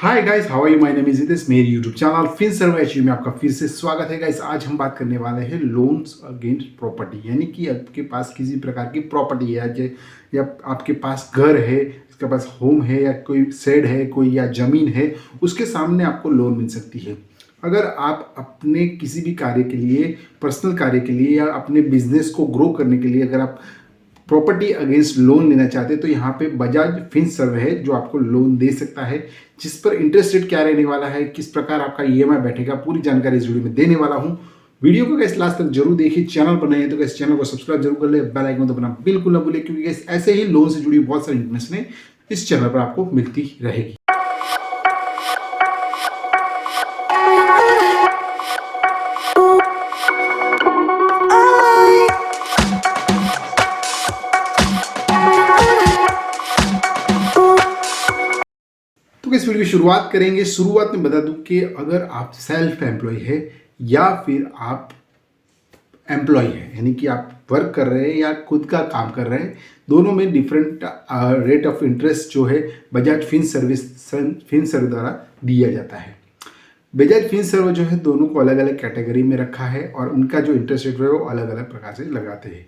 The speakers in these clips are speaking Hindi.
Hi guys, how are you? My name is Hitesh. मेरे यूट्यूब चैनल FinServe में आपका फिर से स्वागत है गाइस। आज हम बात करने वाले हैं लोन्स अगेंस्ट प्रॉपर्टी, यानी कि आपके पास किसी प्रकार की प्रॉपर्टी है या आपके पास घर है, इसके पास होम है या कोई शेड है, कोई या ज़मीन है, उसके सामने आपको लोन मिल सकती है। अगर आप अपने किसी भी कार्य के लिए, पर्सनल कार्य के लिए या अपने बिजनेस को ग्रो करने के लिए अगर आप प्रॉपर्टी अगेंस्ट लोन लेना चाहते हैं तो यहाँ पे बजाज फिनसर्व है जो आपको लोन दे सकता है, जिस पर इंटरेस्ट रेट क्या रहने वाला है, किस प्रकार आपका ईएमआई बैठेगा, पूरी जानकारी इस वीडियो में देने वाला हूँ। वीडियो को गैस लास्ट तक जरूर देखिए। चैनल पर नए हैं तो गैस चैनल को सब्सक्राइब जरूर कर ले, बेल आइकन दबाना बिल्कुल ना भूले, क्योंकि गैस ऐसे ही लोन से जुड़ी बहुत सारी इन्फॉर्मेशन इस चैनल पर आपको मिलती रहेगी। तो इस वीडियो की शुरुआत करेंगे। शुरुआत में बता दूं कि अगर आप सेल्फ एम्प्लॉय है या फिर आप एम्प्लॉय है, यानी कि आप वर्क कर रहे हैं या खुद का काम कर रहे हैं, दोनों में डिफरेंट रेट ऑफ इंटरेस्ट जो है बजाज फिनसर्व द्वारा दिया जाता है। बजाज फिनसर्व जो है दोनों को अलग अलग कैटेगरी में रखा है और उनका जो इंटरेस्ट रेट है वो अलग अलग प्रकार से लगाते हैं।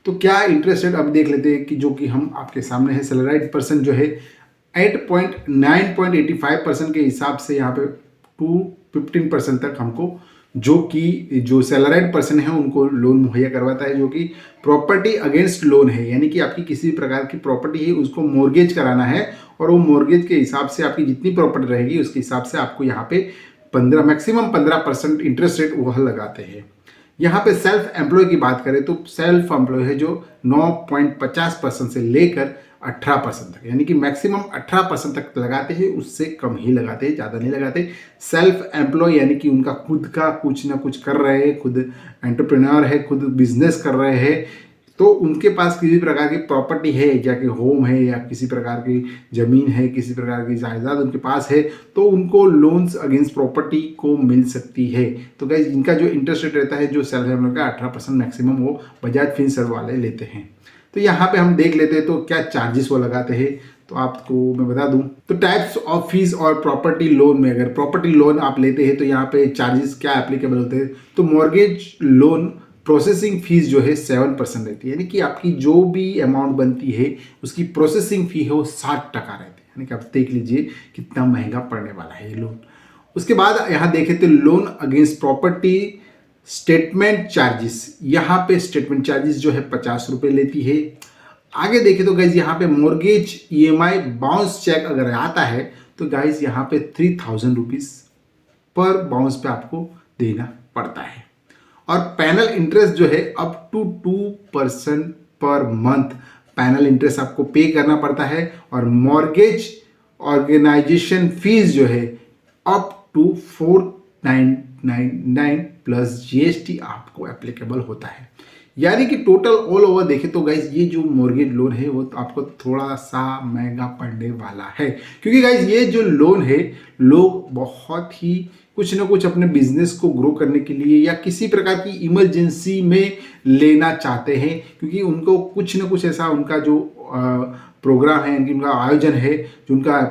तो क्या इंटरेस्ट रेट अब देख लेते हैं कि जो कि हम आपके सामने है। सैलराइड पर्सन जो है 9.85% के हिसाब से यहाँ पे 2-15% तक हमको जो सैलराइड पर्सन है उनको लोन मुहैया करवाता है, जो कि प्रॉपर्टी अगेंस्ट लोन है, यानी कि आपकी किसी प्रकार की प्रॉपर्टी है उसको मॉर्गेज कराना है और वो मॉर्गेज के हिसाब से आपकी जितनी प्रॉपर्टी रहेगी उसके हिसाब से आपको यहाँ पे 15% इंटरेस्ट रेट वह लगाते हैं। यहाँ पे सेल्फ एम्प्लॉय की बात करें तो सेल्फ एम्प्लॉय है जो 9.50% से लेकर 18% तक, यानी कि मैक्सिमम 18% तक लगाते हैं, उससे कम ही लगाते हैं, ज़्यादा नहीं लगाते। सेल्फ एम्प्लॉय यानी कि उनका खुद का कुछ ना कुछ कर रहे हैं, खुद एंटरप्रेन्योर है, खुद बिजनेस कर रहे हैं, तो उनके पास किसी प्रकार की प्रॉपर्टी है, जाके होम है या किसी प्रकार की ज़मीन है, किसी प्रकार की जायदाद उनके पास है, तो उनको लोन्स अगेंस्ट प्रॉपर्टी को मिल सकती है। तो गाइस इनका जो इंटरेस्ट रेट रहता है जो सेल्फ एम्प्लॉय का 18% मैक्सिमम वो बजाज फिनसर्व वाले लेते हैं। तो यहाँ पे हम देख लेते हैं तो क्या चार्जेस वो लगाते हैं, तो आपको मैं बता दूं। तो टाइप्स ऑफ फीस और प्रॉपर्टी लोन में, अगर प्रॉपर्टी लोन आप लेते हैं तो यहाँ पे चार्जेस क्या एप्लीकेबल होते हैं। तो मॉर्गेज लोन प्रोसेसिंग फीस जो है 7% रहती है, यानी कि आपकी जो भी अमाउंट बनती है उसकी प्रोसेसिंग फी है वो 60% रहती है, यानी कि आप देख लीजिए कितना महंगा पड़ने वाला है ये लोन। उसके बाद यहाँ देखें तो loan against property statement charges, यहाँ पे स्टेटमेंट चार्जेस जो है 50 रुपये लेती है। आगे देखें तो गाइज यहाँ पे मॉर्गेज EMI बाउंस चेक अगर आता है तो गाइज यहाँ पे 3000 रुपीज़ पर बाउंस पे आपको देना पड़ता है। और पैनल इंटरेस्ट जो है up to 2% per month panel interest आपको पे करना पड़ता है। और मॉर्गेज ऑर्गेनाइजेशन फीस जो है अप टू 4999 प्लस GST आपको एप्लीकेबल होता है। यानी कि टोटल ऑल ओवर देखें तो गाइज ये जो मॉर्गेज लोन है वो आपको थोड़ा सा महंगा पड़ने वाला है, क्योंकि गाइज ये जो लोन है लोग बहुत ही कुछ ना कुछ अपने बिजनेस को ग्रो करने के लिए या किसी प्रकार की इमरजेंसी में लेना चाहते हैं, क्योंकि उनको कुछ ना कुछ ऐसा उनका जो प्रोग्राम है, उनका आयोजन है, जो उनका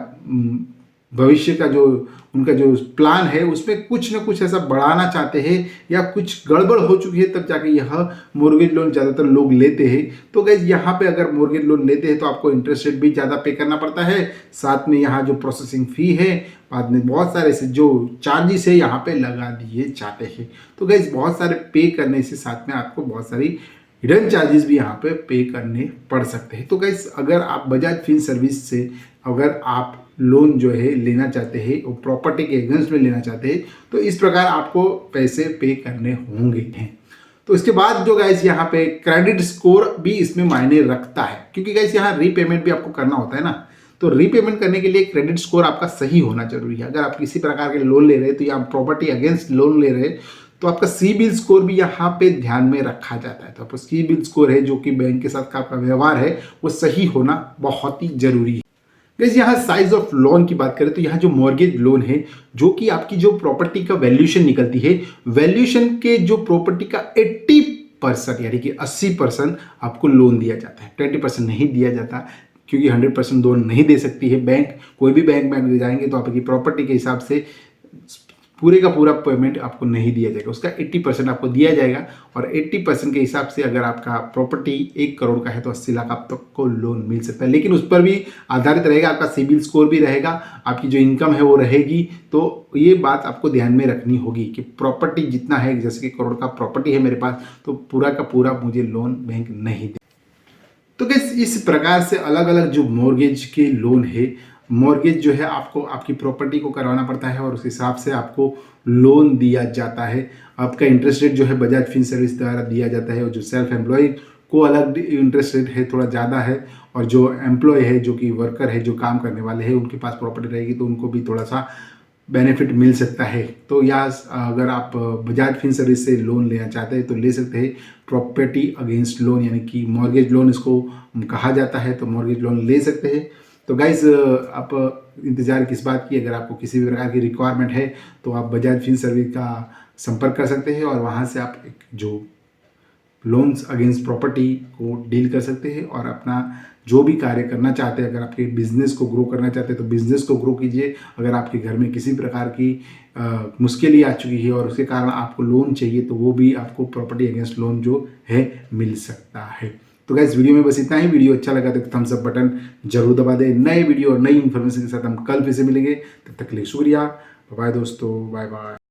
भविष्य का जो उनका जो प्लान है उसमें कुछ ना कुछ ऐसा बढ़ाना चाहते हैं या कुछ गड़बड़ हो चुकी है तब जाके यह मॉर्गेज लोन ज़्यादातर लोग लेते हैं। तो गाइज यहाँ पे अगर मॉर्गेज लोन लेते हैं तो आपको इंटरेस्ट रेट भी ज़्यादा पे करना पड़ता है, साथ में यहाँ जो प्रोसेसिंग फ़ी है, बाद में बहुत सारे से जो चार्जेस है यहाँ पे लगा दिए जाते हैं। तो गाइज बहुत सारे पे करने से साथ में आपको बहुत सारी हिडन चार्जेस भी यहाँ पे करने पड़ सकते हैं। तो गाइज अगर आप बजाज फिनसर्व से अगर आप लोन जो है लेना चाहते हैं और प्रॉपर्टी के अगेंस्ट में लेना चाहते हैं तो इस प्रकार आपको पैसे पे करने होंगे। तो इसके बाद जो गाइस यहाँ पे क्रेडिट स्कोर भी इसमें मायने रखता है, क्योंकि गाइस यहाँ रीपेमेंट भी आपको करना होता है ना, तो रीपेमेंट करने के लिए क्रेडिट स्कोर आपका सही होना जरूरी है। अगर आप किसी प्रकार के लोन ले रहे हैं तो या प्रॉपर्टी अगेंस्ट लोन ले रहे हैं तो आपका सिबिल स्कोर भी यहाँ पे ध्यान में रखा जाता है। तो आपका सिबिल स्कोर है जो कि बैंक के साथ का आपका व्यवहार है वो सही होना बहुत ही जरूरी है। गाइस यहाँ साइज ऑफ लोन की बात करें तो यहाँ जो मॉर्गेज लोन है जो कि आपकी जो प्रॉपर्टी का वैल्यूएशन निकलती है, वैल्यूएशन के जो प्रॉपर्टी का 80% यानी कि 80% आपको लोन दिया जाता है, 20% नहीं दिया जाता। क्योंकि 100% लोन नहीं दे सकती है बैंक। कोई भी बैंक में जाएंगे तो आपकी प्रॉपर्टी के हिसाब से पूरे का पूरा पेमेंट आपको नहीं दिया जाएगा, उसका 80% आपको दिया जाएगा। और 80% के हिसाब से अगर आपका प्रॉपर्टी 1 करोड़ का है तो 80 लाख आप तक को लोन मिल सकता है। लेकिन उस पर भी आधारित रहेगा, आपका सिबिल स्कोर भी रहेगा, आपकी जो इनकम है वो रहेगी। तो ये बात आपको ध्यान में रखनी होगी कि प्रॉपर्टी जितना है, जैसे कि करोड़ का प्रॉपर्टी है मेरे पास, तो पूरा का पूरा मुझे लोन बैंक नहीं दे। तो गाइस इस प्रकार से अलग अलग जो मॉर्गेज के लोन है, मॉर्गेज जो है आपको आपकी प्रॉपर्टी को करवाना पड़ता है और उस हिसाब से आपको लोन दिया जाता है। आपका इंटरेस्ट रेट जो है बजाज फिन सर्विस द्वारा दिया जाता है, और जो सेल्फ एम्प्लॉय को अलग इंटरेस्ट रेट है, थोड़ा ज़्यादा है। और जो एम्प्लॉय है, जो कि वर्कर है, जो काम करने वाले हैं, उनके पास प्रॉपर्टी रहेगी तो उनको भी थोड़ा सा बेनिफिट मिल सकता है। तो या अगर आप बजाज फिन सर्विस से लोन लेना चाहते हैं तो ले सकते हैं, प्रॉपर्टी अगेंस्ट लोन यानी कि मॉर्गेज लोन इसको कहा जाता है, तो मॉर्गेज लोन ले सकते हैं। तो गाइज आप इंतज़ार किस बात की, अगर आपको किसी भी प्रकार की रिक्वायरमेंट है तो आप बजाज फिन सर्विस का संपर्क कर सकते हैं और वहाँ से आप एक जो लोन्स अगेंस्ट प्रॉपर्टी को डील कर सकते हैं और अपना जो भी कार्य करना चाहते हैं। अगर आपके बिजनेस को ग्रो करना चाहते हैं तो बिजनेस को ग्रो कीजिए। अगर आपके घर में किसी प्रकार की मुश्किलें आ चुकी है और उसके कारण आपको लोन चाहिए तो वो भी आपको प्रॉपर्टी अगेंस्ट लोन जो है मिल सकता है। तो गाइस वीडियो में बस इतना ही। वीडियो अच्छा लगा तो थम्स अप बटन जरूर दबा दें। नए वीडियो और नई इन्फॉर्मेशन के साथ हम कल फिर से मिलेंगे, तब तक के लिए शुक्रिया। बाय दोस्तों, बाय बाय।